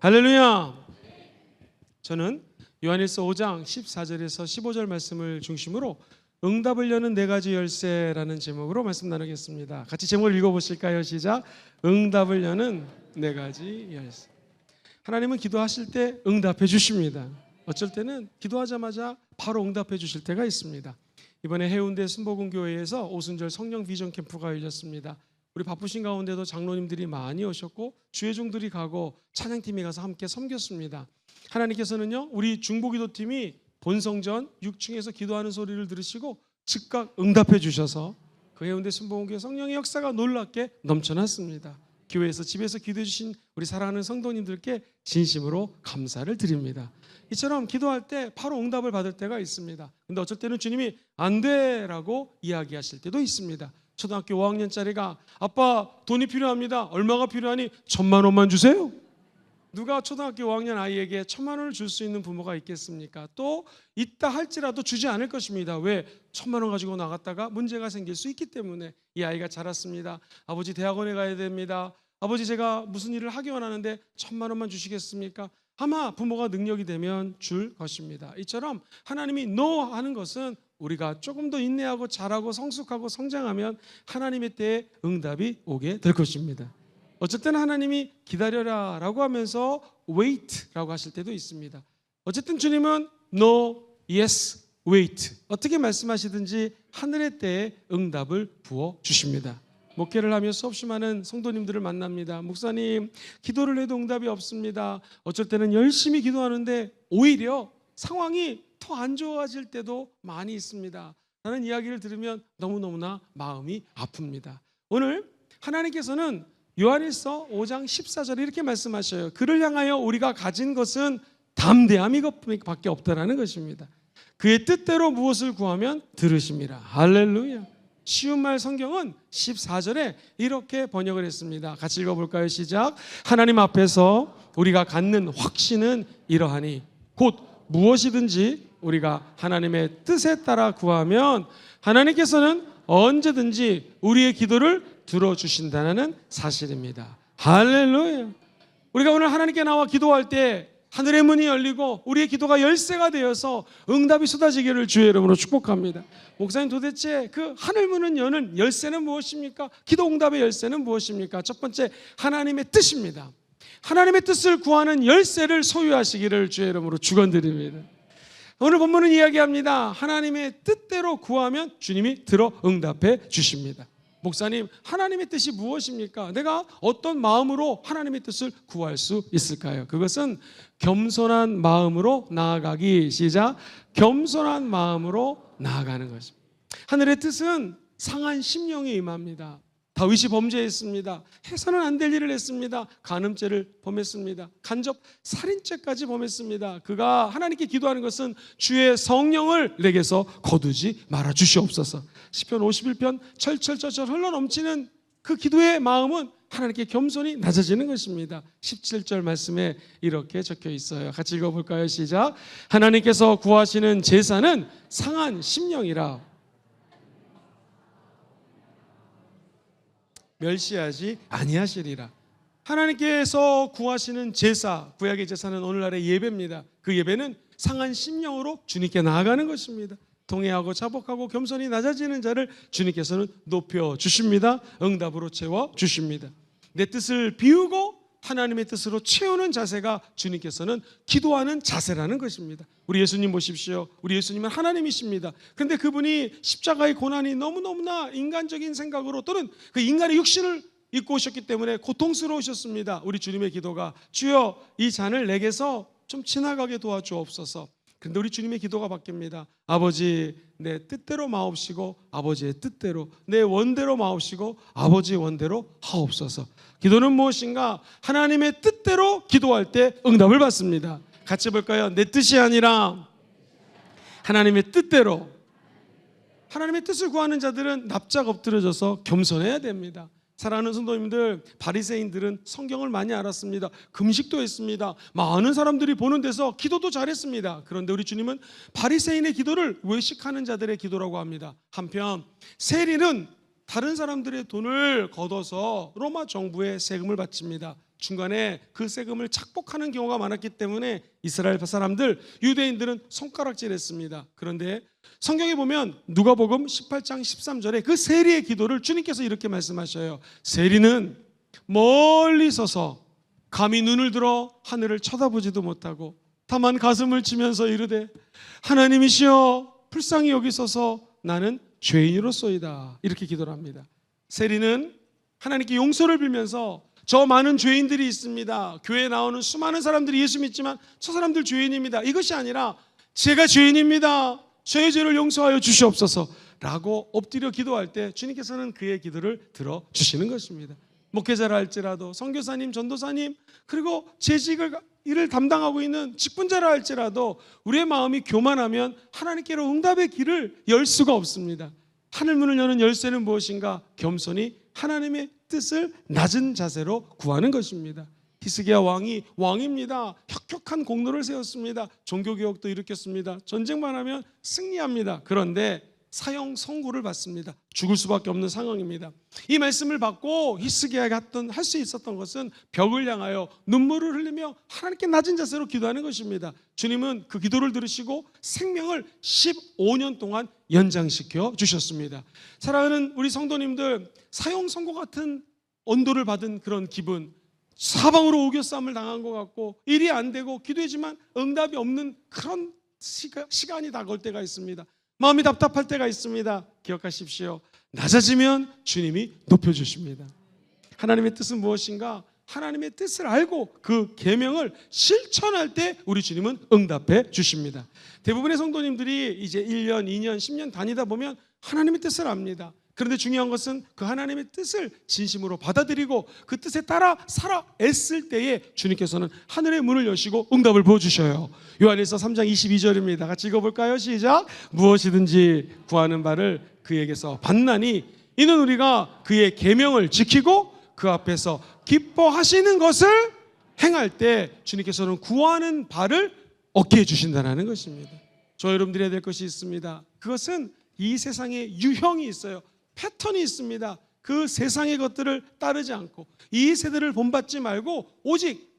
할렐루야. 저는 요한일서 5장 14절에서 15절 말씀을 중심으로 응답을 여는 네 가지 열쇠라는 제목으로 말씀 나누겠습니다. 같이 제목을 읽어보실까요? 시작. 응답을 여는 네 가지 열쇠. 하나님은 기도하실 때 응답해 주십니다. 어쩔 때는 기도하자마자 바로 응답해 주실 때가 있습니다. 이번에 해운대 순복음교회에서 오순절 성령 비전 캠프가 열렸습니다. 우리 바쁘신 가운데도 장로님들이 많이 오셨고 주회종들이 가고 찬양팀이 가서 함께 섬겼습니다. 하나님께서는요, 우리 중보기도팀이 본성전 6층에서 기도하는 소리를 들으시고 즉각 응답해 주셔서 그 해운대 순복음교회 성령의 역사가 놀랍게 넘쳐났습니다. 교회에서 집에서 기도해 주신 우리 사랑하는 성도님들께 진심으로 감사를 드립니다. 이처럼 기도할 때 바로 응답을 받을 때가 있습니다. 근데 어쩔 때는 주님이 안 돼라고 이야기하실 때도 있습니다. 초등학교 5학년짜리가 아빠 돈이 필요합니다. 얼마가 필요하니? 1,000만 원만 주세요. 누가 초등학교 5학년 아이에게 1,000만 원을 줄 수 있는 부모가 있겠습니까? 또 있다 할지라도 주지 않을 것입니다. 왜? 1,000만 원 가지고 나갔다가 문제가 생길 수 있기 때문에. 이 아이가 자랐습니다. 아버지 대학원에 가야 됩니다. 아버지 제가 무슨 일을 하기 원하는데 1,000만 원만 주시겠습니까? 아마 부모가 능력이 되면 줄 것입니다. 이처럼 하나님이 no 하는 것은 우리가 조금 더 인내하고 잘하고 성숙하고 성장하면 하나님의 때에 응답이 오게 될 것입니다. 어쩔 때는 하나님이 기다려라 라고 하면서 wait라고 하실 때도 있습니다. 어쨌든 주님은 no, yes, wait. 어떻게 말씀하시든지 하늘의 때에 응답을 부어주십니다. 목회를 하며 수없이 많은 성도님들을 만납니다. 목사님, 기도를 해도 응답이 없습니다. 어쩔 때는 열심히 기도하는데 오히려 상황이 더 안 좋아질 때도 많이 있습니다. 라는 이야기를 들으면 너무너무나 마음이 아픕니다. 오늘 하나님께서는 요한일서 5장 14절에 이렇게 말씀하셔요. 그를 향하여 우리가 가진 것은 담대함이 밖에 없다라는 것입니다. 그의 뜻대로 무엇을 구하면 들으심이라. 할렐루야. 쉬운 말 성경은 14절에 이렇게 번역을 했습니다. 같이 읽어볼까요? 시작. 하나님 앞에서 우리가 갖는 확신은 이러하니 곧 무엇이든지 우리가 하나님의 뜻에 따라 구하면 하나님께서는 언제든지 우리의 기도를 들어주신다는 사실입니다. 할렐루야. 우리가 오늘 하나님께 나와 기도할 때 하늘의 문이 열리고 우리의 기도가 열쇠가 되어서 응답이 쏟아지기를 주의 이름으로 축복합니다. 목사님, 도대체 그 하늘 문을 여는 열쇠는 무엇입니까? 기도 응답의 열쇠는 무엇입니까? 첫 번째, 하나님의 뜻입니다. 하나님의 뜻을 구하는 열쇠를 소유하시기를 주의 이름으로 축원드립니다. 오늘 본문은 이야기합니다. 하나님의 뜻대로 구하면 주님이 들어 응답해 주십니다. 목사님, 하나님의 뜻이 무엇입니까? 내가 어떤 마음으로 하나님의 뜻을 구할 수 있을까요? 그것은 겸손한 마음으로 나아가기. 시작. 겸손한 마음으로 나아가는 것입니다. 하늘의 뜻은 상한 심령에 임합니다. 다윗이 범죄했습니다. 해서는 안 될 일을 했습니다. 간음죄를 범했습니다. 간접 살인죄까지 범했습니다. 그가 하나님께 기도하는 것은 주의 성령을 내게서 거두지 말아 주시옵소서. 시편 51편 철철철철 흘러넘치는 그 기도의 마음은 하나님께 겸손히 낮아지는 것입니다. 17절 말씀에 이렇게 적혀 있어요. 같이 읽어볼까요? 시작. 하나님께서 구하시는 제사는 상한 심령이라 멸시하지 아니하시리라. 하나님께서 구하시는 제사, 구약의 제사는 오늘날의 예배입니다. 그 예배는 상한 심령으로 주님께 나아가는 것입니다. 통회하고 자복하고 겸손히 낮아지는 자를 주님께서는 높여주십니다. 응답으로 채워주십니다. 내 뜻을 비우고 하나님의 뜻으로 채우는 자세가 주님께서는 기도하는 자세라는 것입니다. 우리 예수님 보십시오. 우리 예수님은 하나님이십니다. 그런데 그분이 십자가의 고난이 너무너무나 인간적인 생각으로 또는 그 인간의 육신을 입고 오셨기 때문에 고통스러우셨습니다. 우리 주님의 기도가 주여 이 잔을 내게서 좀 지나가게 도와주옵소서. 그런데 우리 주님의 기도가 바뀝니다. 아버지 내 뜻대로 마옵시고 아버지의 뜻대로, 내 원대로 마옵시고 아버지의 원대로 하옵소서. 기도는 무엇인가? 하나님의 뜻대로 기도할 때 응답을 받습니다. 같이 볼까요? 내 뜻이 아니라 하나님의 뜻대로. 하나님의 뜻을 구하는 자들은 납작 엎드려져서 겸손해야 됩니다. 사랑하는 성도님들, 바리새인들은 성경을 많이 알았습니다. 금식도 했습니다. 많은 사람들이 보는 데서 기도도 잘했습니다. 그런데 우리 주님은 바리새인의 기도를 외식하는 자들의 기도라고 합니다. 한편 세리는 다른 사람들의 돈을 걷어서 로마 정부에 세금을 바칩니다. 중간에 그 세금을 착복하는 경우가 많았기 때문에 이스라엘 사람들, 유대인들은 손가락질했습니다. 그런데 성경에 보면 누가복음 18장 13절에 그 세리의 기도를 주님께서 이렇게 말씀하셔요. 세리는 멀리 서서 감히 눈을 들어 하늘을 쳐다보지도 못하고 다만 가슴을 치면서 이르되 하나님이시여 불쌍히 여기소서 나는 죄인으로소이다. 이렇게 기도를 합니다. 세리는 하나님께 용서를 빌면서 저 많은 죄인들이 있습니다. 교회에 나오는 수많은 사람들이 예수 믿지만 저 사람들 죄인입니다. 이것이 아니라 제가 죄인입니다. 저의 죄를 용서하여 주시옵소서 라고 엎드려 기도할 때 주님께서는 그의 기도를 들어주시는 것입니다. 목회자라 할지라도 선교사님, 전도사님, 그리고 재직을 일을 담당하고 있는 직분자라 할지라도 우리의 마음이 교만하면 하나님께로 응답의 길을 열 수가 없습니다. 하늘문을 여는 열쇠는 무엇인가? 겸손히 하나님의 뜻을 낮은 자세로 구하는 것입니다. 히스기야 왕이 왕입니다. 혁혁한 공로를 세웠습니다. 종교개혁도 일으켰습니다. 전쟁만 하면 승리합니다. 그런데 사형 선고를 받습니다. 죽을 수밖에 없는 상황입니다. 이 말씀을 받고 히스기야가 할 수 있었던 것은 벽을 향하여 눈물을 흘리며 하나님께 낮은 자세로 기도하는 것입니다. 주님은 그 기도를 들으시고 생명을 15년 동안 연장시켜 주셨습니다. 사랑하는 우리 성도님들, 사형 선고 같은 언도를 받은 그런 기분, 사방으로 오겨싸움을 당한 것 같고 일이 안 되고 기도했지만 응답이 없는 그런 시간이 다가올 때가 있습니다. 마음이 답답할 때가 있습니다. 기억하십시오. 낮아지면 주님이 높여주십니다. 하나님의 뜻은 무엇인가? 하나님의 뜻을 알고 그 계명을 실천할 때 우리 주님은 응답해 주십니다. 대부분의 성도님들이 이제 1년, 2년, 10년 다니다 보면 하나님의 뜻을 압니다. 그런데 중요한 것은 그 하나님의 뜻을 진심으로 받아들이고 그 뜻에 따라 살아 애쓸 때에 주님께서는 하늘의 문을 여시고 응답을 부어주셔요. 요한일서 3장 22절입니다. 같이 읽어볼까요? 시작. 무엇이든지 구하는 바를 그에게서 받나니 이는 우리가 그의 계명을 지키고 그 앞에서 기뻐하시는 것을 행할 때 주님께서는 구하는 바를 얻게 해주신다는 것입니다. 저 여러분들이 해야 될 것이 있습니다. 그것은 이 세상에 유형이 있어요. 패턴이 있습니다. 그 세상의 것들을 따르지 않고 이 세대를 본받지 말고 오직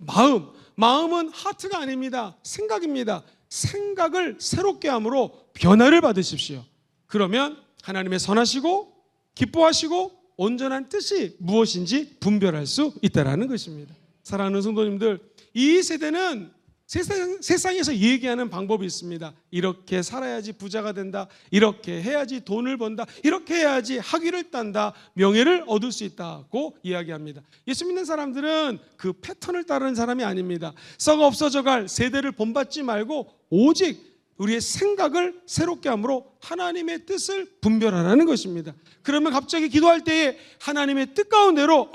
마음은 하트가 아닙니다. 생각입니다. 생각을 새롭게 함으로 변화를 받으십시오. 그러면 하나님의 선하시고 기뻐하시고 온전한 뜻이 무엇인지 분별할 수 있다는 것입니다. 사랑하는 성도님들, 이 세대는 세상에서 얘기하는 방법이 있습니다. 이렇게 살아야지 부자가 된다. 이렇게 해야지 돈을 번다. 이렇게 해야지 학위를 딴다. 명예를 얻을 수 있다고 이야기합니다. 예수 믿는 사람들은 그 패턴을 따르는 사람이 아닙니다. 썩어 없어져갈 세대를 본받지 말고 오직 우리의 생각을 새롭게 함으로 하나님의 뜻을 분별하라는 것입니다. 그러면 갑자기 기도할 때에 하나님의 뜻 가운데로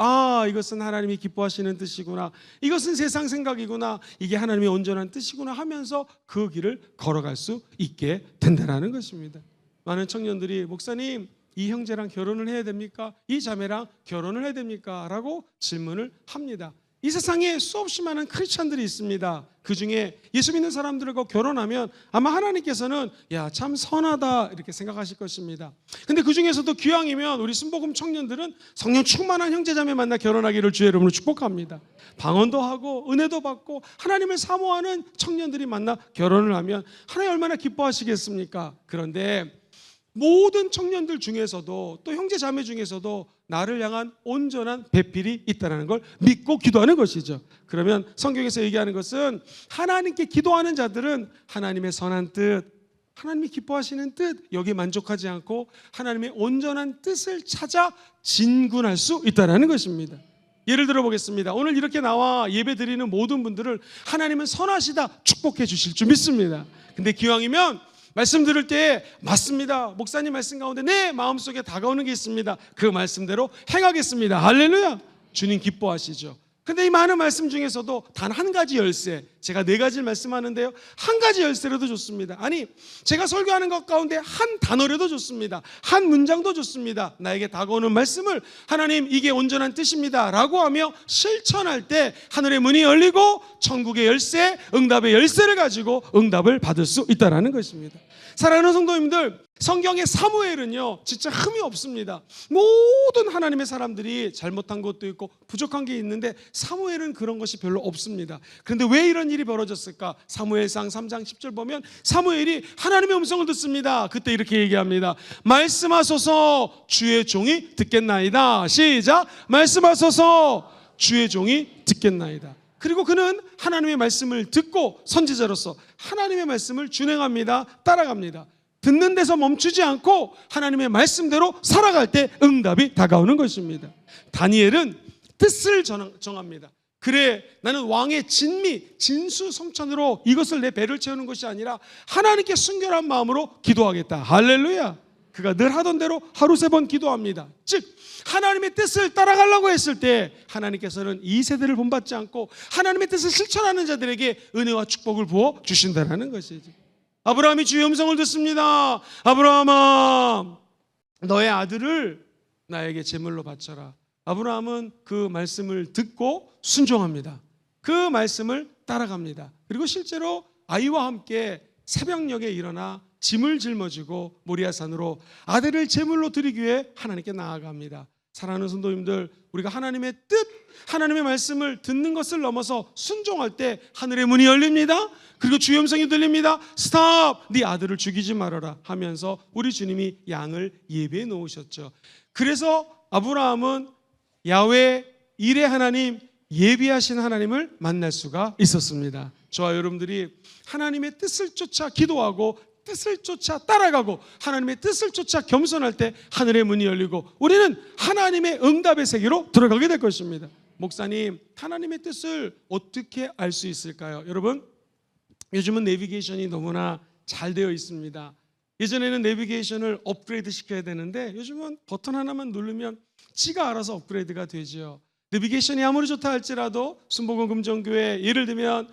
이것은 하나님이 기뻐하시는 뜻이구나, 이것은 세상 생각이구나, 이게 하나님의 온전한 뜻이구나 하면서 그 길을 걸어갈 수 있게 된다는 것입니다. 많은 청년들이 목사님 이 형제랑 결혼을 해야 됩니까? 이 자매랑 결혼을 해야 됩니까? 라고 질문을 합니다. 이 세상에 수없이 많은 크리스찬들이 있습니다. 그 중에 예수 믿는 사람들과 결혼하면 아마 하나님께서는 참 선하다 이렇게 생각하실 것입니다. 근데 그 중에서도 기왕이면 우리 순복음 청년들은 성령 충만한 형제자매 만나 결혼하기를 주의 이름으로 축복합니다. 방언도 하고 은혜도 받고 하나님을 사모하는 청년들이 만나 결혼을 하면 하나님 얼마나 기뻐하시겠습니까? 그런데 모든 청년들 중에서도 또 형제 자매 중에서도 나를 향한 온전한 배필이 있다는 걸 믿고 기도하는 것이죠. 그러면 성경에서 얘기하는 것은 하나님께 기도하는 자들은 하나님의 선한 뜻, 하나님이 기뻐하시는 뜻, 여기에 만족하지 않고 하나님의 온전한 뜻을 찾아 진군할 수 있다는 것입니다. 예를 들어 보겠습니다. 오늘 이렇게 나와 예배 드리는 모든 분들을 하나님은 선하시다 축복해 주실 줄 믿습니다. 근데 기왕이면 말씀 들을 때 맞습니다. 목사님 말씀 가운데 내 마음속에 다가오는 게 있습니다. 그 말씀대로 행하겠습니다. 할렐루야. 주님 기뻐하시죠. 근데 이 많은 말씀 중에서도 단 한 가지 열쇠, 제가 4가지를 말씀하는데요, 한 가지 열쇠라도 좋습니다. 아니, 제가 설교하는 것 가운데 한 단어라도 좋습니다. 한 문장도 좋습니다. 나에게 다가오는 말씀을 하나님 이게 온전한 뜻입니다 라고 하며 실천할 때 하늘의 문이 열리고 천국의 열쇠, 응답의 열쇠를 가지고 응답을 받을 수 있다는 것입니다. 사랑하는 성도님들, 성경의 사무엘은요 진짜 흠이 없습니다. 모든 하나님의 사람들이 잘못한 것도 있고 부족한 게 있는데 사무엘은 그런 것이 별로 없습니다. 그런데 왜 이런 일이 벌어졌을까? 사무엘상 3장 10절 보면 사무엘이 하나님의 음성을 듣습니다. 그때 이렇게 얘기합니다. 말씀하소서 주의 종이 듣겠나이다. 시작. 말씀하소서 주의 종이 듣겠나이다. 그리고 그는 하나님의 말씀을 듣고 선지자로서 하나님의 말씀을 준행합니다. 따라갑니다. 듣는 데서 멈추지 않고 하나님의 말씀대로 살아갈 때 응답이 다가오는 것입니다. 다니엘은 뜻을 정합니다. 그래, 나는 왕의 진미, 진수성찬으로 이것을 내 배를 채우는 것이 아니라 하나님께 순결한 마음으로 기도하겠다. 할렐루야. 그가 늘 하던 대로 하루 3번 기도합니다. 즉 하나님의 뜻을 따라가려고 했을 때 하나님께서는 이 세대를 본받지 않고 하나님의 뜻을 실천하는 자들에게 은혜와 축복을 부어 주신다는 것이죠. 아브라함이 주의 음성을 듣습니다. 아브라함아, 너의 아들을 나에게 제물로 바쳐라. 아브라함은 그 말씀을 듣고 순종합니다. 그 말씀을 따라갑니다. 그리고 실제로 아이와 함께 새벽녘에 일어나 짐을 짊어지고 모리아산으로 아들을 제물로 드리기 위해 하나님께 나아갑니다. 사랑하는 성도님들, 우리가 하나님의 뜻, 하나님의 말씀을 듣는 것을 넘어서 순종할 때 하늘의 문이 열립니다. 그리고 주의 음성이 들립니다. 스탑! 네 아들을 죽이지 말아라 하면서 우리 주님이 양을 예배해 놓으셨죠. 그래서 아브라함은 야훼 일의 하나님, 예비하신 하나님을 만날 수가 있었습니다. 저와 여러분들이 하나님의 뜻을 쫓아 기도하고 뜻을 쫓아 따라가고 하나님의 뜻을 쫓아 겸손할 때 하늘의 문이 열리고 우리는 하나님의 응답의 세계로 들어가게 될 것입니다. 목사님, 하나님의 뜻을 어떻게 알 수 있을까요? 여러분, 요즘은 내비게이션이 너무나 잘 되어 있습니다. 예전에는 내비게이션을 업그레이드 시켜야 되는데 요즘은 버튼 하나만 누르면 지가 알아서 업그레이드가 되죠. 내비게이션이 아무리 좋다 할지라도 순복음 금정교회, 예를 들면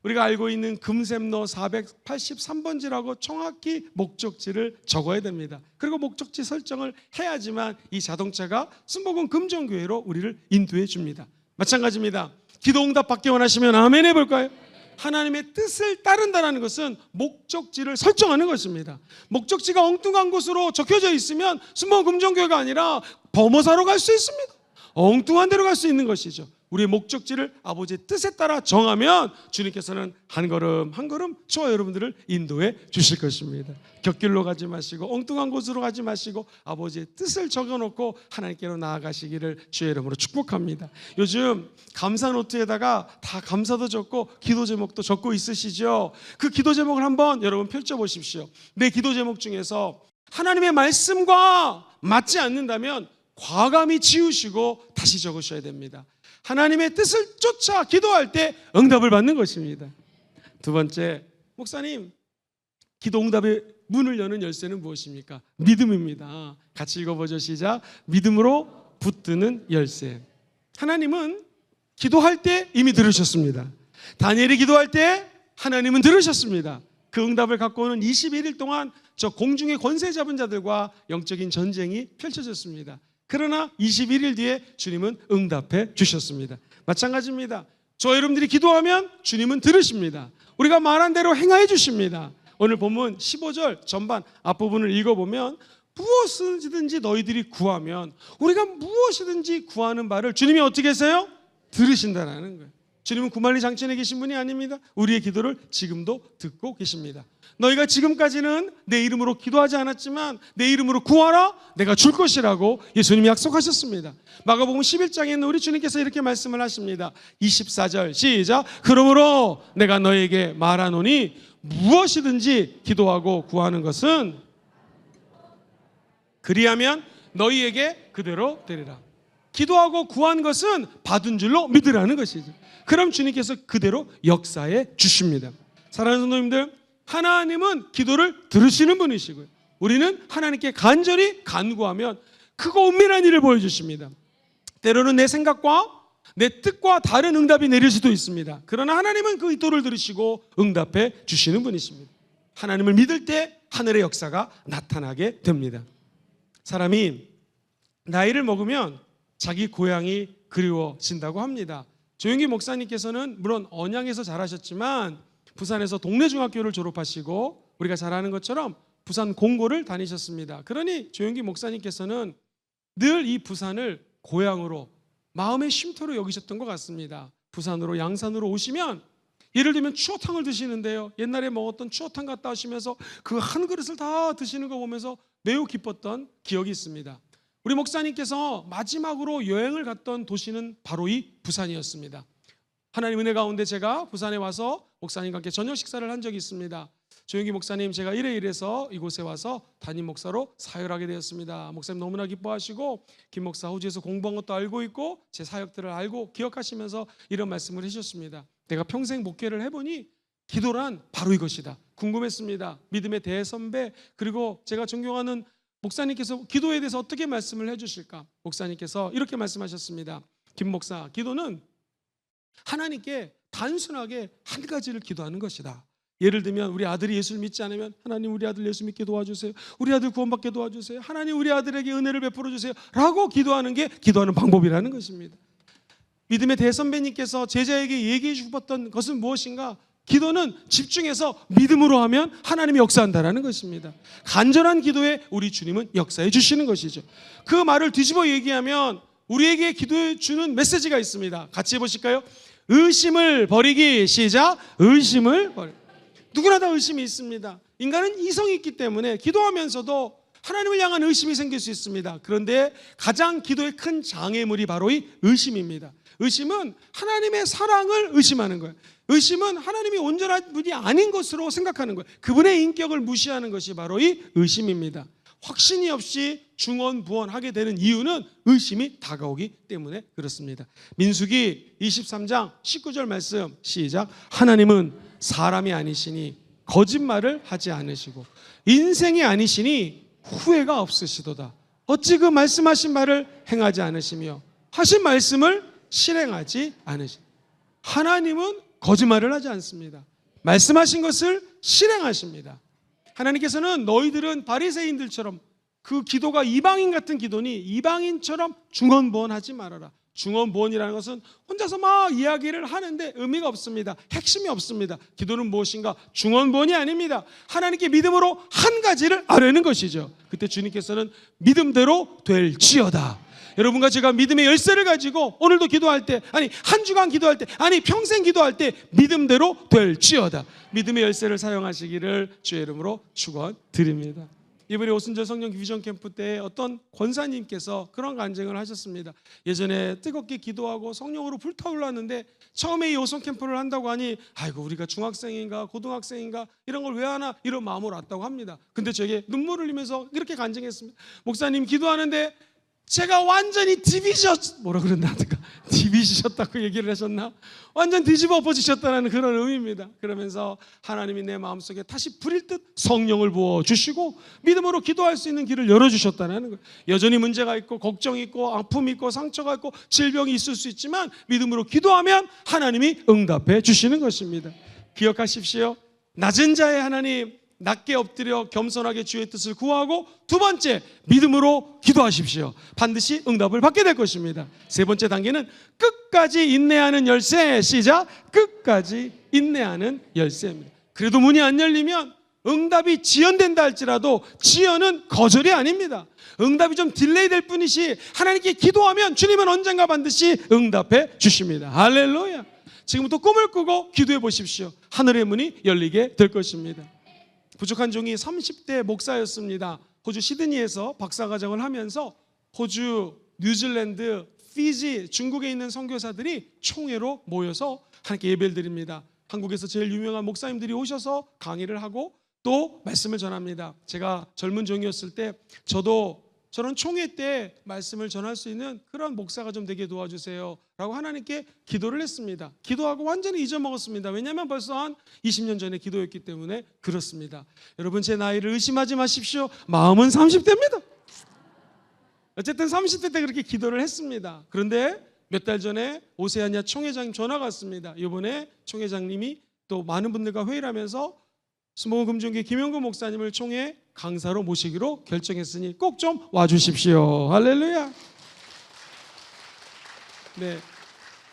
우리가 알고 있는 금샘로 483번지라고 정확히 목적지를 적어야 됩니다. 그리고 목적지 설정을 해야지만 이 자동차가 순복음 금정교회로 우리를 인도해 줍니다. 마찬가지입니다. 기도응답 받기 원하시면 아멘 해볼까요? 하나님의 뜻을 따른다는 것은 목적지를 설정하는 것입니다. 목적지가 엉뚱한 곳으로 적혀져 있으면 순복음 금정교회가 아니라 범어사로 갈 수 있습니다. 엉뚱한 데로 갈 수 있는 것이죠. 우리의 목적지를 아버지의 뜻에 따라 정하면 주님께서는 한 걸음 한 걸음 저와 여러분들을 인도해 주실 것입니다. 곁길로 가지 마시고 엉뚱한 곳으로 가지 마시고 아버지의 뜻을 적어놓고 하나님께로 나아가시기를 주의 이름으로 축복합니다. 요즘 감사 노트에다가 다 감사도 적고 기도 제목도 적고 있으시죠? 그 기도 제목을 한번 여러분 펼쳐보십시오. 내 기도 제목 중에서 하나님의 말씀과 맞지 않는다면 과감히 지우시고 다시 적으셔야 됩니다. 하나님의 뜻을 쫓아 기도할 때 응답을 받는 것입니다. 두 번째, 목사님, 기도 응답의 문을 여는 열쇠는 무엇입니까? 믿음입니다. 같이 읽어보죠. 시작. 믿음으로 붙드는 열쇠. 하나님은 기도할 때 이미 들으셨습니다. 다니엘이 기도할 때 하나님은 들으셨습니다. 그 응답을 갖고 오는 21일 동안 저 공중의 권세 잡은 자들과 영적인 전쟁이 펼쳐졌습니다. 그러나 21일 뒤에 주님은 응답해 주셨습니다. 마찬가지입니다. 저와 여러분들이 기도하면 주님은 들으십니다. 우리가 말한 대로 행하여 주십니다. 오늘 본문 15절 전반 앞부분을 읽어보면 무엇이든지 너희들이 구하면, 우리가 무엇이든지 구하는 바를 주님이 어떻게 하세요? 들으신다는 거예요. 주님은 구만리 장천에 계신 분이 아닙니다. 우리의 기도를 지금도 듣고 계십니다. 너희가 지금까지는 내 이름으로 기도하지 않았지만 내 이름으로 구하라, 내가 줄 것이라고 예수님이 약속하셨습니다. 마가복음 11장에 있는 우리 주님께서 이렇게 말씀을 하십니다. 24절 시작. 그러므로 내가 너에게 말하노니 무엇이든지 기도하고 구하는 것은 그리하면 너희에게 그대로 되리라. 기도하고 구한 것은 받은 줄로 믿으라는 것이죠. 그럼 주님께서 그대로 역사해 주십니다. 사랑하는 성도님들, 하나님은 기도를 들으시는 분이시고요, 우리는 하나님께 간절히 간구하면 크고 은밀한 일을 보여주십니다. 때로는 내 생각과 내 뜻과 다른 응답이 내릴 수도 있습니다. 그러나 하나님은 그 기도를 들으시고 응답해 주시는 분이십니다. 하나님을 믿을 때 하늘의 역사가 나타나게 됩니다. 사람이 나이를 먹으면 자기 고향이 그리워진다고 합니다. 조영기 목사님께서는 물론 언양에서 자라셨지만 부산에서 동네 중학교를 졸업하시고 우리가 잘 아는 것처럼 부산 공고를 다니셨습니다. 그러니 조영기 목사님께서는 늘 이 부산을 고향으로 마음의 쉼터로 여기셨던 것 같습니다. 부산으로 양산으로 오시면 예를 들면 추어탕을 드시는데요, 옛날에 먹었던 추어탕 갔다 오시면서 그 한 그릇을 다 드시는 거 보면서 매우 기뻤던 기억이 있습니다. 우리 목사님께서 마지막으로 여행을 갔던 도시는 바로 이 부산이었습니다. 하나님 은혜 가운데 제가 부산에 와서 목사님과 함께 저녁 식사를 한 적이 있습니다. 조영기 목사님, 제가 이래서 이곳에 와서 담임 목사로 사역하게 되었습니다. 목사님 너무나 기뻐하시고 김 목사 호주에서 공부한 것도 알고 있고 제 사역들을 알고 기억하시면서 이런 말씀을 해주셨습니다. 내가 평생 목회를 해보니 기도란 바로 이것이다. 궁금했습니다. 믿음의 대선배, 그리고 제가 존경하는 목사님께서 기도에 대해서 어떻게 말씀을 해주실까? 목사님께서 이렇게 말씀하셨습니다. 김 목사, 기도는 하나님께 단순하게 한 가지를 기도하는 것이다. 예를 들면 우리 아들이 예수를 믿지 않으면 하나님 우리 아들 예수 믿게 도와주세요. 우리 아들 구원받게 도와주세요. 하나님 우리 아들에게 은혜를 베풀어 주세요 라고 기도하는 게 기도하는 방법이라는 것입니다. 믿음의 대선배님께서 제자에게 얘기해 주셨던 것은 무엇인가? 기도는 집중해서 믿음으로 하면 하나님이 역사한다는 것입니다. 간절한 기도에 우리 주님은 역사해 주시는 것이죠. 그 말을 뒤집어 얘기하면 우리에게 기도해 주는 메시지가 있습니다. 같이 해보실까요? 의심을 버리기. 시작. 의심을 버리기. 누구나 다 의심이 있습니다. 인간은 이성이 있기 때문에 기도하면서도 하나님을 향한 의심이 생길 수 있습니다. 그런데 가장 기도의 큰 장애물이 바로 이 의심입니다. 의심은 하나님의 사랑을 의심하는 거예요. 의심은 하나님이 온전한 분이 아닌 것으로 생각하는 거예요. 그분의 인격을 무시하는 것이 바로 이 의심입니다. 확신이 없이 중언부언하게 되는 이유는 의심이 다가오기 때문에 그렇습니다. 민수기 23장 19절 말씀 시작. 하나님은 사람이 아니시니 거짓말을 하지 않으시고 인생이 아니시니 후회가 없으시도다. 어찌 그 말씀하신 말을 행하지 않으시며 하신 말씀을 실행하지 않으시. 하나님은 거짓말을 하지 않습니다. 말씀하신 것을 실행하십니다. 하나님께서는 너희들은 바리새인들처럼 그 기도가 이방인 같은 기도니 이방인처럼 중언부언하지 말아라. 중언부언이라는 것은 혼자서 막 이야기를 하는데 의미가 없습니다. 핵심이 없습니다. 기도는 무엇인가? 중언부언이 아닙니다. 하나님께 믿음으로 한 가지를 아뢰는 것이죠. 그때 주님께서는 믿음대로 될지어다. 여러분과 제가 믿음의 열쇠를 가지고 오늘도 기도할 때, 아니 한 주간 기도할 때, 아니 평생 기도할 때 믿음대로 될지어다. 믿음의 열쇠를 사용하시기를 주의 이름으로 축원드립니다. 이번에 오순절 성령 비전 캠프 때 어떤 권사님께서 그런 간증을 하셨습니다. 예전에 뜨겁게 기도하고 성령으로 불타올랐는데 처음에 이 오순 캠프를 한다고 하니 아이고 우리가 중학생인가 고등학생인가 이런 걸 왜 하나 이런 마음으로 왔다고 합니다. 근데 저에게 눈물을 흘리면서 이렇게 간증했습니다. 목사님 기도하는데 제가 완전히 뭐라 그랬나? 디비지셨다고 얘기를 하셨나? 완전 뒤집어 엎어지셨다는 그런 의미입니다. 그러면서 하나님이 내 마음속에 다시 불일 듯 성령을 부어주시고 믿음으로 기도할 수 있는 길을 열어주셨다는 거예요. 여전히 문제가 있고 걱정이 있고 아픔이 있고 상처가 있고 질병이 있을 수 있지만 믿음으로 기도하면 하나님이 응답해 주시는 것입니다. 기억하십시오. 낮은 자의 하나님, 낮게 엎드려 겸손하게 주의 뜻을 구하고 두 번째, 믿음으로 기도하십시오. 반드시 응답을 받게 될 것입니다. 세 번째 단계는 끝까지 인내하는 열쇠. 시작. 끝까지 인내하는 열쇠입니다. 그래도 문이 안 열리면 응답이 지연된다 할지라도 지연은 거절이 아닙니다. 응답이 좀 딜레이 될 뿐이지 하나님께 기도하면 주님은 언젠가 반드시 응답해 주십니다. 할렐루야. 지금부터 꿈을 꾸고 기도해 보십시오. 하늘의 문이 열리게 될 것입니다. 부족한 종이 30대 목사였습니다. 호주 시드니에서 박사과정을 하면서 호주, 뉴질랜드, 피지, 중국에 있는 선교사들이 총회로 모여서 하나님께 예배를 드립니다. 한국에서 제일 유명한 목사님들이 오셔서 강의를 하고 또 말씀을 전합니다. 제가 젊은 종이었을 때 저런 총회 때 말씀을 전할 수 있는 그런 목사가 좀 되게 도와주세요 라고 하나님께 기도를 했습니다. 기도하고 완전히 잊어먹었습니다. 왜냐하면 벌써 한 20년 전에 기도했기 때문에 그렇습니다. 여러분 제 나이를 의심하지 마십시오. 마음은 30대입니다. 어쨌든 30대 때 그렇게 기도를 했습니다. 그런데 몇 달 전에 오세아니아 총회장님 전화가 왔습니다. 이번에 총회장님이 또 많은 분들과 회의를 하면서 스모그 금종교 김영구 목사님을 총회 강사로 모시기로 결정했으니 꼭 좀 와주십시오. 할렐루야. 네,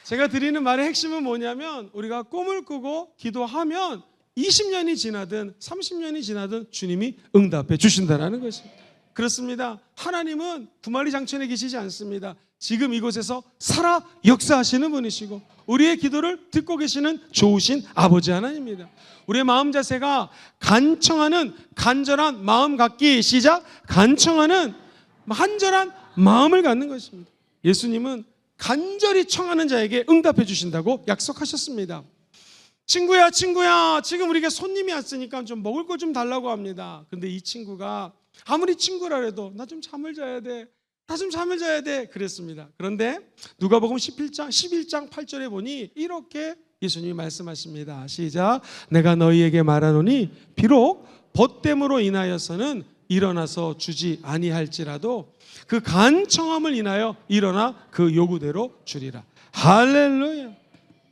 제가 드리는 말의 핵심은 뭐냐면 우리가 꿈을 꾸고 기도하면 20년이 지나든 30년이 지나든 주님이 응답해 주신다는 것입니다. 그렇습니다. 하나님은 구만리 장천에 계시지 않습니다. 지금 이곳에서 살아 역사하시는 분이시고 우리의 기도를 듣고 계시는 좋으신 아버지 하나님입니다. 우리의 마음 자세가 간청하는 간절한 마음 갖기 시작. 간청하는 간절한 마음을 갖는 것입니다. 예수님은 간절히 청하는 자에게 응답해 주신다고 약속하셨습니다. 친구야 지금 우리에게 손님이 왔으니까 좀 먹을 거 좀 달라고 합니다. 근데 이 친구가 아무리 친구라 해도 나 좀 잠을 자야 돼 그랬습니다. 그런데 누가복음 11장 8절에 보니 이렇게 예수님이 말씀하십니다. 시작. 내가 너희에게 말하노니 비록 벗됨으로 인하여서는 일어나서 주지 아니할지라도 그 간청함을 인하여 일어나 그 요구대로 주리라. 할렐루야.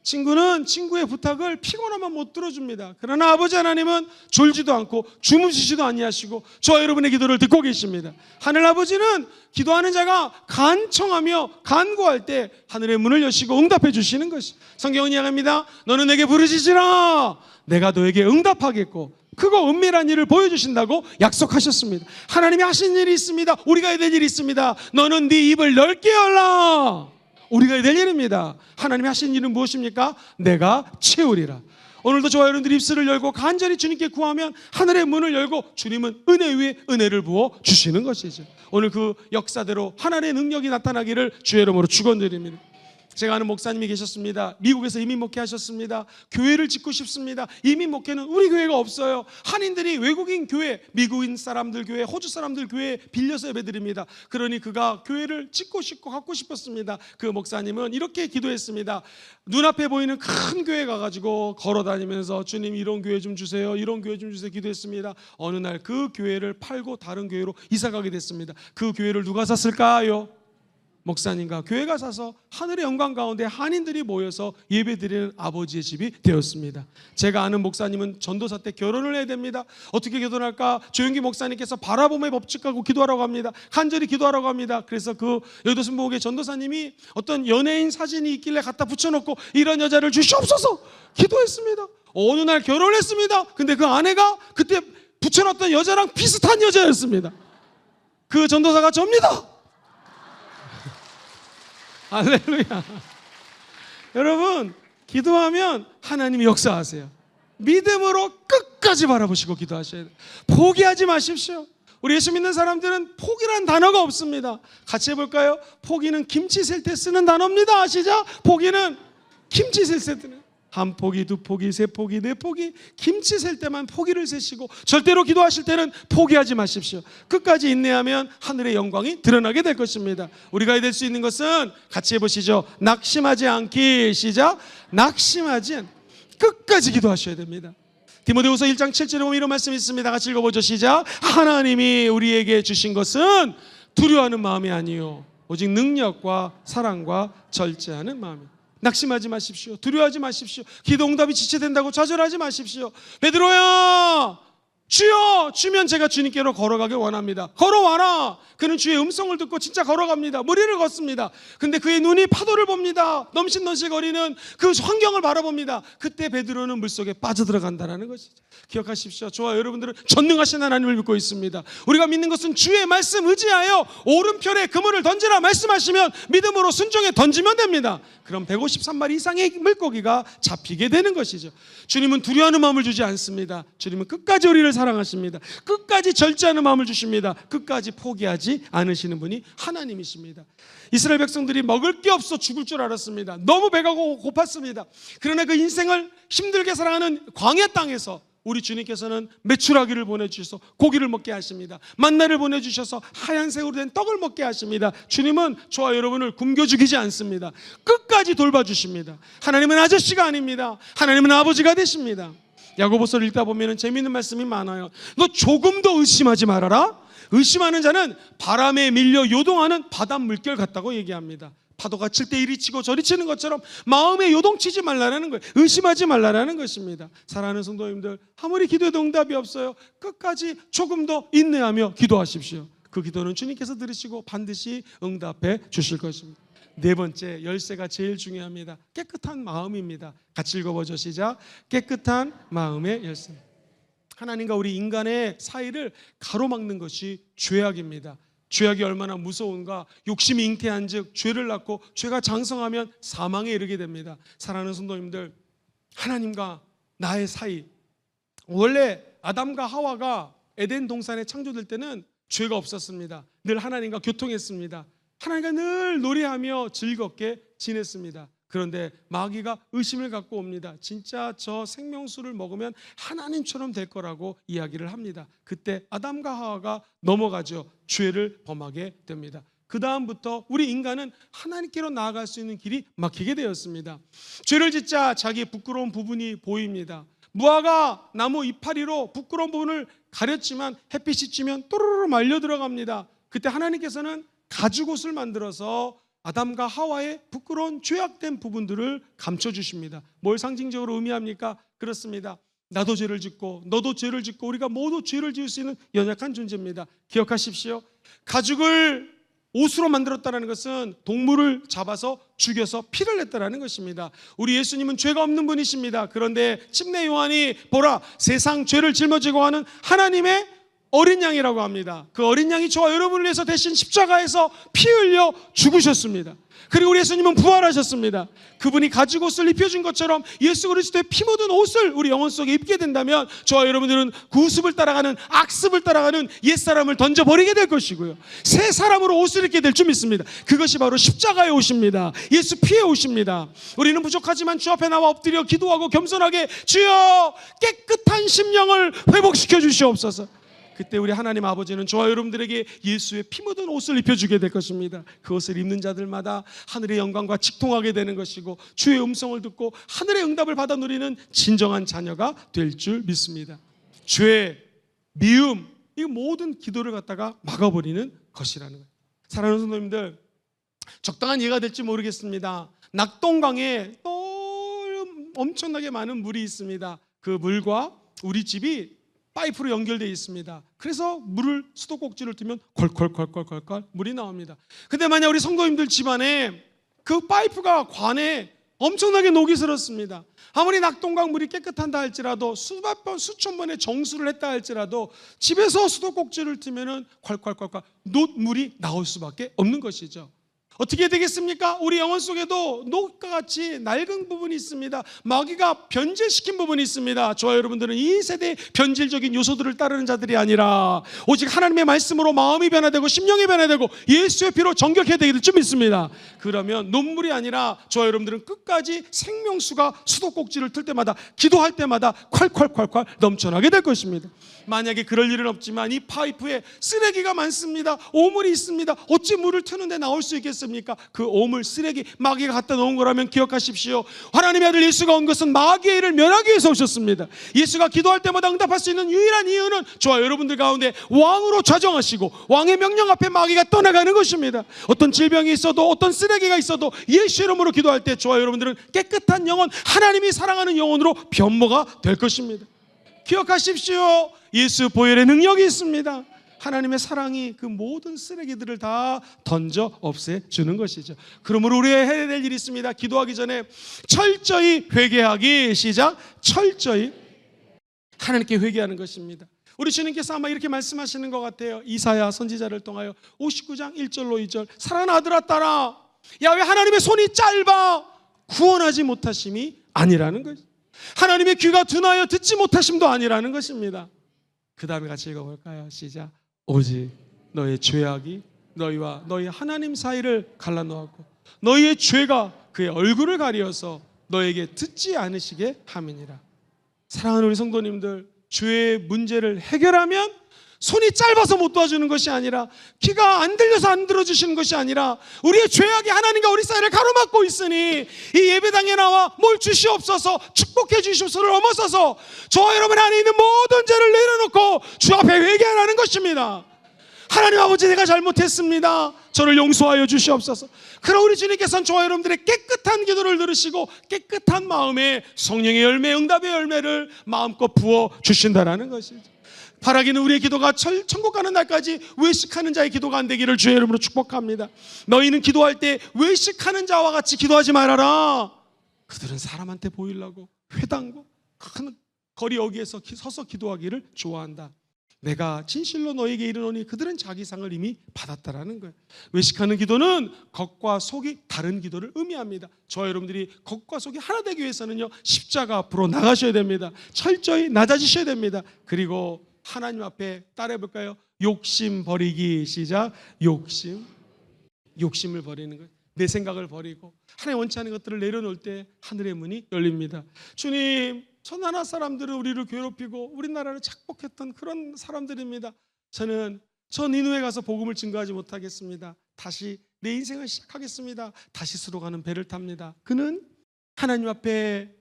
친구는 친구의 부탁을 피곤하면 못 들어줍니다. 그러나 아버지 하나님은 졸지도 않고 주무시지도 아니하시고 저와 여러분의 기도를 듣고 계십니다. 하늘 아버지는 기도하는 자가 간청하며 간구할 때 하늘의 문을 여시고 응답해 주시는 것이. 성경은 이야기합니다. 너는 내게 부르짖으라 내가 너에게 응답하겠고 크고 은밀한 일을 보여주신다고 약속하셨습니다. 하나님이 하신 일이 있습니다. 우리가 해야 될 일이 있습니다. 너는 네 입을 넓게 열라. 우리가 해야 될 일입니다. 하나님이 하신 일은 무엇입니까? 내가 채우리라. 오늘도 저와 여러분들이 입술을 열고 간절히 주님께 구하면 하늘의 문을 열고 주님은 은혜 위에 은혜를 부어 주시는 것이죠. 오늘 그 역사대로 하나님의 능력이 나타나기를 주의 이름으로 축원드립니다. 제가 아는 목사님이 계셨습니다. 미국에서 이민 목회하셨습니다. 교회를 짓고 싶습니다. 이민 목회는 우리 교회가 없어요. 한인들이 외국인 교회, 미국인 사람들 교회, 호주 사람들 교회 빌려서 예배드립니다. 그러니 그가 교회를 짓고 싶고 갖고 싶었습니다. 그 목사님은 이렇게 기도했습니다. 눈앞에 보이는 큰 교회 가가지고 걸어다니면서 주님 이런 교회 좀 주세요, 이런 교회 좀 주세요 기도했습니다. 어느 날 그 교회를 팔고 다른 교회로 이사가게 됐습니다. 그 교회를 누가 샀을까요? 목사님과 교회가 사서 하늘의 영광 가운데 한인들이 모여서 예배드리는 아버지의 집이 되었습니다. 제가 아는 목사님은 전도사 때 결혼을 해야 됩니다. 어떻게 결혼할까? 조영기 목사님께서 바라봄의 법칙하고 기도하라고 합니다. 간절히 기도하라고 합니다. 그래서 그 여도순복의 전도사님이 어떤 연예인 사진이 있길래 갖다 붙여놓고 이런 여자를 주시옵소서 기도했습니다. 어느 날 결혼했습니다. 근데 그 아내가 그때 붙여놨던 여자랑 비슷한 여자였습니다. 그 전도사가 접니다. 할렐루야. 여러분 기도하면 하나님이 역사하세요. 믿음으로 끝까지 바라보시고 기도하셔야 돼요. 포기하지 마십시오. 우리 예수 믿는 사람들은 포기란 단어가 없습니다. 같이 해볼까요? 포기는 김치 셀 때 쓰는 단어입니다. 아시죠? 포기는 김치 셀 때는 한 포기, 두 포기, 세 포기, 네 포기 김치 셀 때만 포기를 세시고 절대로 기도하실 때는 포기하지 마십시오. 끝까지 인내하면 하늘의 영광이 드러나게 될 것입니다. 우리가 해야 될 수 있는 것은 같이 해보시죠. 낙심하지 않기. 시작. 낙심하지 않기. 끝까지 기도하셔야 됩니다. 디모데후서 1장 7절에 보면 이런 말씀이 있습니다. 같이 읽어보죠. 시작. 하나님이 우리에게 주신 것은 두려워하는 마음이 아니요 오직 능력과 사랑과 절제하는 마음이에요. 낙심하지 마십시오. 두려워하지 마십시오. 기도 응답이 지체된다고 좌절하지 마십시오. 베드로야 주여, 주면 제가 주님께로 걸어가길 원합니다. 걸어와라. 그는 주의 음성을 듣고 진짜 걸어갑니다. 무리를 걷습니다. 근데 그의 눈이 파도를 봅니다. 넘실넘실거리는 그 환경을 바라봅니다. 그때 베드로는 물속에 빠져들어간다는 것이죠. 기억하십시오. 저와 여러분들은 전능하신 하나님을 믿고 있습니다. 우리가 믿는 것은 주의 말씀 의지하여 오른편에 그물을 던지라 말씀하시면 믿음으로 순종해 던지면 됩니다. 그럼 153마리 이상의 물고기가 잡히게 되는 것이죠. 주님은 두려워하는 마음을 주지 않습니다. 주님은 끝까지 우리를 사랑하십니다. 끝까지 절제하는 마음을 주십니다. 끝까지 포기하지 않으시는 분이 하나님이십니다. 이스라엘 백성들이 먹을 게 없어 죽을 줄 알았습니다. 너무 배가 고팠습니다. 그러나 그 인생을 힘들게 살아가는 광야 땅에서 우리 주님께서는 메추라기를 보내주셔서 고기를 먹게 하십니다. 만나를 보내주셔서 하얀 새우로 된 떡을 먹게 하십니다. 주님은 저와 여러분을 굶겨 죽이지 않습니다. 끝까지 돌봐주십니다. 하나님은 아저씨가 아닙니다. 하나님은 아버지가 되십니다. 야고보서를 읽다 보면 재미있는 말씀이 많아요. 너 조금도 의심하지 말아라. 의심하는 자는 바람에 밀려 요동하는 바닷 물결 같다고 얘기합니다. 파도가 칠 때 이리 치고 저리 치는 것처럼 마음에 요동치지 말라는 거예요. 의심하지 말라는 것입니다. 사랑하는 성도님들, 아무리 기도해도 응답이 없어요. 끝까지 조금 더 인내하며 기도하십시오. 그 기도는 주님께서 들으시고 반드시 응답해 주실 것입니다. 네 번째 열쇠가 제일 중요합니다. 깨끗한 마음입니다. 같이 읽어보죠. 시작. 깨끗한 마음의 열쇠. 하나님과 우리 인간의 사이를 가로막는 것이 죄악입니다. 죄악이 얼마나 무서운가. 욕심이 잉태한 즉 죄를 낳고 죄가 장성하면 사망에 이르게 됩니다. 사랑하는 성도님들, 하나님과 나의 사이, 원래 아담과 하와가 에덴 동산에 창조될 때는 죄가 없었습니다. 늘 하나님과 교통했습니다. 하나님과 늘 노래하며 즐겁게 지냈습니다. 그런데 마귀가 의심을 갖고 옵니다. 진짜 저 생명수를 먹으면 하나님처럼 될 거라고 이야기를 합니다. 그때 아담과 하와가 넘어가죠. 죄를 범하게 됩니다. 그 다음부터 우리 인간은 하나님께로 나아갈 수 있는 길이 막히게 되었습니다. 죄를 짓자 자기 부끄러운 부분이 보입니다. 무화과 나무 이파리로 부끄러운 부분을 가렸지만 햇빛이 찌면 또르르 말려 들어갑니다. 그때 하나님께서는 가죽옷을 만들어서 아담과 하와의 부끄러운 죄악된 부분들을 감춰주십니다. 뭘 상징적으로 의미합니까? 그렇습니다. 나도 죄를 짓고 너도 죄를 짓고 우리가 모두 죄를 지을 수 있는 연약한 존재입니다. 기억하십시오. 가죽을 옷으로 만들었다는 것은 동물을 잡아서 죽여서 피를 냈다는 것입니다. 우리 예수님은 죄가 없는 분이십니다. 그런데 침례 요한이 보라 세상 죄를 짊어지고 가는 하나님의 어린 양이라고 합니다. 그 어린 양이 저와 여러분을 위해서 대신 십자가에서 피 흘려 죽으셨습니다. 그리고 우리 예수님은 부활하셨습니다. 그분이 가죽옷을 입혀준 것처럼 예수 그리스도의 피 묻은 옷을 우리 영혼 속에 입게 된다면 저와 여러분들은 구습을 따라가는 악습을 따라가는 옛사람을 던져버리게 될 것이고요, 새 사람으로 옷을 입게 될 줄 믿습니다. 그것이 바로 십자가의 옷입니다. 예수 피의 옷입니다. 우리는 부족하지만 주 앞에 나와 엎드려 기도하고 겸손하게 주여 깨끗한 심령을 회복시켜 주시옵소서. 그때 우리 하나님 아버지는 저와 여러분들에게 예수의 피 묻은 옷을 입혀주게 될 것입니다. 그 옷을 입는 자들마다 하늘의 영광과 직통하게 되는 것이고 주의 음성을 듣고 하늘의 응답을 받아 누리는 진정한 자녀가 될 줄 믿습니다. 죄, 미움, 이 모든 기도를 갖다가 막아버리는 것이라는 거예요. 사랑하는 성도님들, 적당한 이해가 될지 모르겠습니다. 낙동강에 엄청나게 많은 물이 있습니다. 그 물과 우리 집이 파이프로 연결되어 있습니다. 그래서 물을 수도꼭지를 뜨면 콜콜콜콜콜 물이 나옵니다. 근데 만약 우리 성도님들 집안에 그 파이프가 관에 엄청나게 녹이 슬었습니다. 아무리 낙동강 물이 깨끗한다 할지라도 수백 번 수천 번의 정수를 했다 할지라도 집에서 수도꼭지를 트면은 콸콸콸콸 녹물이 나올 수밖에 없는 것이죠. 어떻게 되겠습니까? 우리 영혼 속에도 녹과 같이 낡은 부분이 있습니다. 마귀가 변질시킨 부분이 있습니다. 저와 여러분들은 이 세대의 변질적인 요소들을 따르는 자들이 아니라 오직 하나님의 말씀으로 마음이 변화되고 심령이 변화되고 예수의 피로 정결해야 되기를 좀 믿습니다. 그러면 눈물이 아니라 저와 여러분들은 끝까지 생명수가 수도꼭지를 틀 때마다 기도할 때마다 콸콸콸콸 넘쳐나게 될 것입니다. 만약에 그럴 일은 없지만 이 파이프에 쓰레기가 많습니다. 오물이 있습니다. 어찌 물을 트는데 나올 수 있겠습니까? 그 오물, 쓰레기, 마귀가 갖다 놓은 거라면 기억하십시오. 하나님의 아들 예수가 온 것은 마귀의 일을 멸하기 위해서 오셨습니다. 예수가 기도할 때마다 응답할 수 있는 유일한 이유는 저와 여러분들 가운데 왕으로 좌정하시고 왕의 명령 앞에 마귀가 떠나가는 것입니다. 어떤 질병이 있어도 어떤 쓰레기가 있어도 예수 이름으로 기도할 때 저와 여러분들은 깨끗한 영혼, 하나님이 사랑하는 영혼으로 변모가 될 것입니다. 기억하십시오. 예수 보혈의 능력이 있습니다. 하나님의 사랑이 그 모든 쓰레기들을 다 던져 없애주는 것이죠. 그러므로 우리가 해야 될 일이 있습니다. 기도하기 전에 철저히 회개하기. 시작. 철저히 하나님께 회개하는 것입니다. 우리 주님께서 아마 이렇게 말씀하시는 것 같아요. 이사야 선지자를 통하여 59장 1절로 2절 사랑하는 아들아 딸아 야외 하나님의 손이 짧아 구원하지 못하심이 아니라는 것이죠. 하나님의 귀가 둔하여 듣지 못하심도 아니라는 것입니다. 그 다음에 같이 읽어볼까요? 시작. 오직 너의 죄악이 너희와 너희 하나님 사이를 갈라놓았고 너희의 죄가 그의 얼굴을 가리어서 너에게 듣지 않으시게 함이니라. 사랑하는 우리 성도님들, 죄의 문제를 해결하면 손이 짧아서 못 도와주는 것이 아니라 귀가 안 들려서 안 들어주시는 것이 아니라 우리의 죄악이 하나님과 우리 사이를 가로막고 있으니 이 예배당에 나와 뭘 주시옵소서 축복해 주시옵소서를 넘어서서 저와 여러분 안에 있는 모든 죄를 내려놓고 주 앞에 회개하라는 것입니다. 하나님 아버지 내가 잘못했습니다. 저를 용서하여 주시옵소서. 그럼 우리 주님께서는 저와 여러분들의 깨끗한 기도를 들으시고 깨끗한 마음에 성령의 열매, 응답의 열매를 마음껏 부어 주신다라는 것이죠. 바라기는 우리의 기도가 천국 가는 날까지 외식하는 자의 기도가 안 되기를 주의 이름으로 축복합니다. 너희는 기도할 때 외식하는 자와 같이 기도하지 말아라. 그들은 사람한테 보이려고 회당과 큰 거리 여기에서 서서 기도하기를 좋아한다. 내가 진실로 너에게 이르노니 그들은 자기 상을 이미 받았다라는 거예요. 외식하는 기도는 겉과 속이 다른 기도를 의미합니다. 저와 여러분들이 겉과 속이 하나 되기 위해서는요, 십자가 앞으로 나가셔야 됩니다. 철저히 낮아지셔야 됩니다. 그리고 하나님 앞에 따라해 볼까요? 욕심 버리기. 시작. 욕심을 버리는 거예요. 내 생각을 버리고 하나님 원치 않은 것들을 내려놓을 때 하늘의 문이 열립니다. 주님, 저 나라 사람들은 우리를 괴롭히고 우리나라를 착복했던 그런 사람들입니다. 저는 저 니느웨 가서 복음을 증거하지 못하겠습니다. 다시 내 인생을 시작하겠습니다. 다시스로 가는 배를 탑니다. 그는 하나님 앞에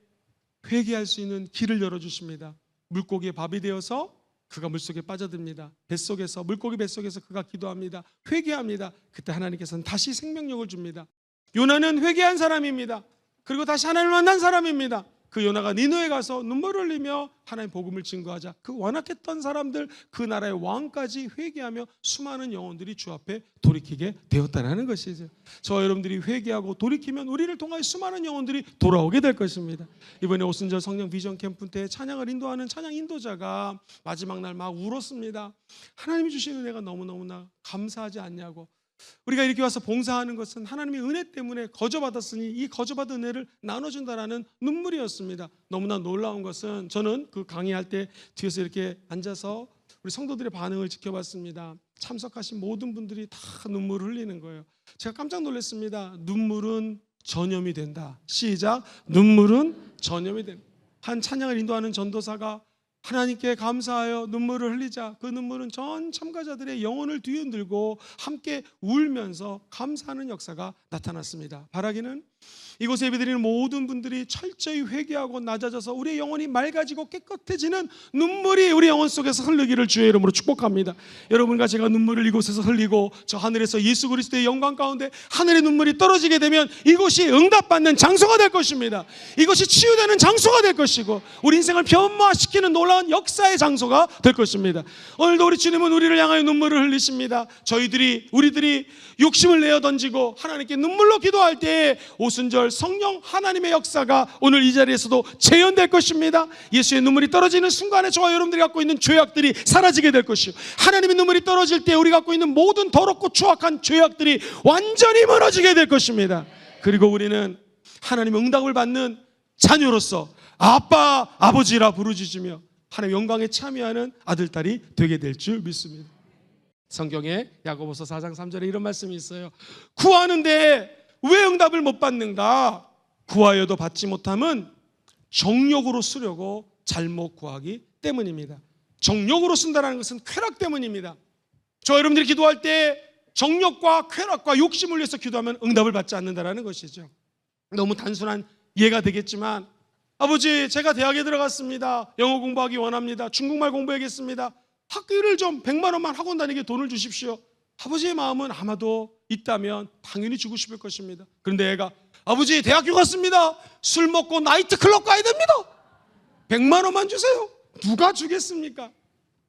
회개할 수 있는 길을 열어주십니다. 물고기의 밥이 되어서 그가 물속에 빠져듭니다. 뱃속에서, 물고기 뱃속에서 그가 기도합니다. 회개합니다. 그때 하나님께서는 다시 생명력을 줍니다. 요나는 회개한 사람입니다. 그리고 다시 하나님을 만난 사람입니다. 그 요나가 니느웨에 가서 눈물을 흘리며 하나님 복음을 증거하자 그 완악했던 사람들, 그 나라의 왕까지 회개하며 수많은 영혼들이 주 앞에 돌이키게 되었다는 것이죠. 저와 여러분들이 회개하고 돌이키면 우리를 통하여 수많은 영혼들이 돌아오게 될 것입니다. 이번에 오순절 성령 비전 캠프 때 찬양을 인도하는 찬양 인도자가 마지막 날 막 울었습니다. 하나님이 주신 은혜가 너무너무나 감사하지 않냐고. 우리가 이렇게 와서 봉사하는 것은 하나님의 은혜 때문에 거저받았으니 이 거저받은 은혜를 나눠준다라는 눈물이었습니다. 너무나 놀라운 것은 저는 그 강의할 때 뒤에서 이렇게 앉아서 우리 성도들의 반응을 지켜봤습니다. 참석하신 모든 분들이 다 눈물을 흘리는 거예요. 제가 깜짝 놀랐습니다. 눈물은 전염이 된다. 시작. 눈물은 전염이 된다. 한 찬양을 인도하는 전도사가 하나님께 감사하여 눈물을 흘리자 그 눈물은 전 참가자들의 영혼을 뒤흔들고 함께 울면서 감사하는 역사가 나타났습니다. 바라기는 이곳에 예배드리는 모든 분들이 철저히 회개하고 낮아져서 우리의 영혼이 맑아지고 깨끗해지는 눈물이 우리 영혼 속에서 흐르기를 주의 이름으로 축복합니다. 여러분과 제가 눈물을 이곳에서 흘리고 저 하늘에서 예수 그리스도의 영광 가운데 하늘의 눈물이 떨어지게 되면 이곳이 응답받는 장소가 될 것입니다. 이것이 치유되는 장소가 될 것이고 우리 인생을 변화시키는 놀라운 역사의 장소가 될 것입니다. 오늘도 우리 주님은 우리를 향하여 눈물을 흘리십니다. 우리들이 욕심을 내어 던지고 하나님께 눈물로 기도할 때 오순절 성령 하나님의 역사가 오늘 이 자리에서도 재현될 것입니다. 예수의 눈물이 떨어지는 순간에 저와 여러분들이 갖고 있는 죄악들이 사라지게 될 것이요, 하나님의 눈물이 떨어질 때 우리 갖고 있는 모든 더럽고 추악한 죄악들이 완전히 무너지게 될 것입니다. 그리고 우리는 하나님의 응답을 받는 자녀로서 아빠, 아버지라 부르짖으며 하나님의 영광에 참여하는 아들, 딸이 되게 될 줄 믿습니다. 성경에 야고보서 4장 3절에 이런 말씀이 있어요. 구하는데 왜 응답을 못 받는가? 구하여도 받지 못함은 정욕으로 쓰려고 잘못 구하기 때문입니다. 정욕으로 쓴다는 것은 쾌락 때문입니다. 저 여러분들이 기도할 때 정욕과 쾌락과 욕심을 위해서 기도하면 응답을 받지 않는다는 것이죠. 너무 단순한 이해가 되겠지만, 아버지 제가 대학에 들어갔습니다. 영어 공부하기 원합니다. 중국말 공부하겠습니다. 학비를 좀 100만 원만 학원 다니게 돈을 주십시오. 아버지의 마음은 아마도 있다면 당연히 주고 싶을 것입니다. 그런데 애가 아버지 대학교 갔습니다. 술 먹고 나이트클럽 가야 됩니다. 100만 원만 주세요. 누가 주겠습니까?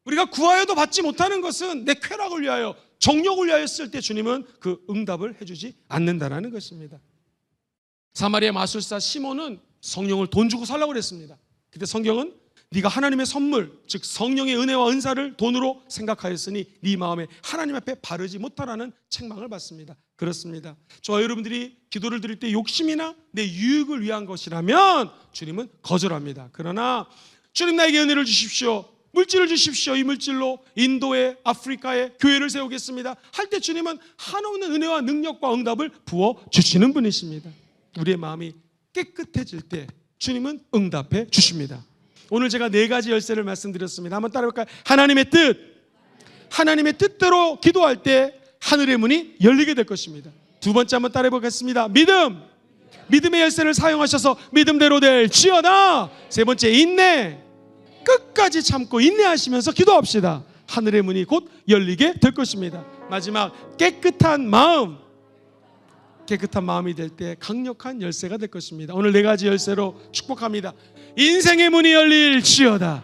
우리가 구하여도 받지 못하는 것은 내 쾌락을 위하여, 정욕을 위하여 쓸 때 주님은 그 응답을 해주지 않는다는 것입니다. 사마리아 마술사 시몬은 성령을 돈 주고 살라고 그랬습니다. 그때 성경은 네가 하나님의 선물, 즉 성령의 은혜와 은사를 돈으로 생각하였으니 네 마음에 하나님 앞에 바르지 못하라는 책망을 받습니다. 그렇습니다. 저와 여러분들이 기도를 드릴 때 욕심이나 내 유익을 위한 것이라면 주님은 거절합니다. 그러나 주님 나에게 은혜를 주십시오, 물질을 주십시오, 이 물질로 인도에, 아프리카에 교회를 세우겠습니다 할 때 주님은 한없는 은혜와 능력과 응답을 부어주시는 분이십니다. 우리의 마음이 깨끗해질 때 주님은 응답해 주십니다. 오늘 제가 4가지 열쇠를 말씀드렸습니다. 한번 따라해볼까요? 하나님의 뜻, 하나님의 뜻대로 기도할 때 하늘의 문이 열리게 될 것입니다. 2번째 한번 따라해보겠습니다. 믿음, 믿음의 열쇠를 사용하셔서 믿음대로 될지어다. 3번째 인내, 끝까지 참고 인내하시면서 기도합시다. 하늘의 문이 곧 열리게 될 것입니다. 마지막 깨끗한 마음, 깨끗한 마음이 될 때 강력한 열쇠가 될 것입니다. 오늘 4가지 열쇠로 축복합니다. 인생의 문이 열릴지어다.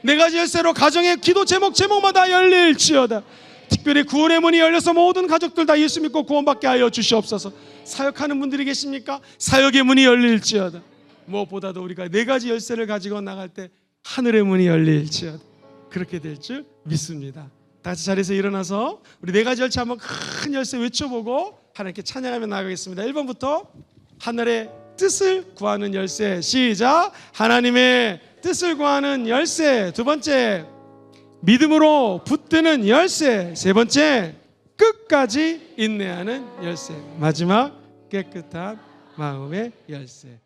네 가지 열쇠로 가정의 기도 제목마다 열릴지어다. 특별히 구원의 문이 열려서 모든 가족들 다 예수 믿고 구원받게 하여 주시옵소서. 사역하는 분들이 계십니까? 사역의 문이 열릴지어다. 무엇보다도 우리가 네 가지 열쇠를 가지고 나갈 때 하늘의 문이 열릴지어다. 그렇게 될 줄 믿습니다. 다 같이 자리에서 일어나서 우리 네 가지 열쇠 한번 큰 열쇠 외쳐보고 하나님께 찬양하며 나가겠습니다. 1번부터 하늘의 뜻을 구하는 열쇠. 시작. 하나님의 뜻을 구하는 열쇠. 두 번째, 믿음으로 붙드는 열쇠. 세 번째, 끝까지 인내하는 열쇠. 마지막, 깨끗한 마음의 열쇠.